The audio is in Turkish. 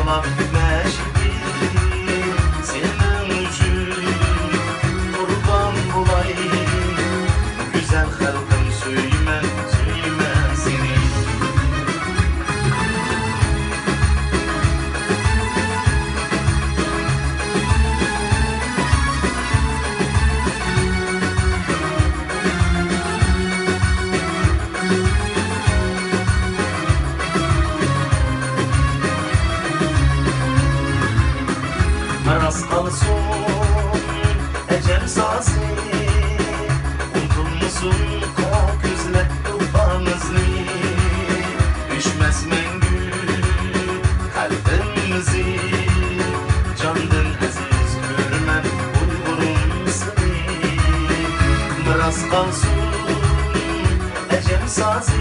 Salam meşhur senin üçün kurban bulayım. Güzel halkım söyleme, söyleme seni. Rast kalsın ecem sazı, unutulmuşsun kok üzle duamızı. Düşmez mengü kalbimizi, candın aziz görmem uygurum seni. Rast kalsın ecem sazı,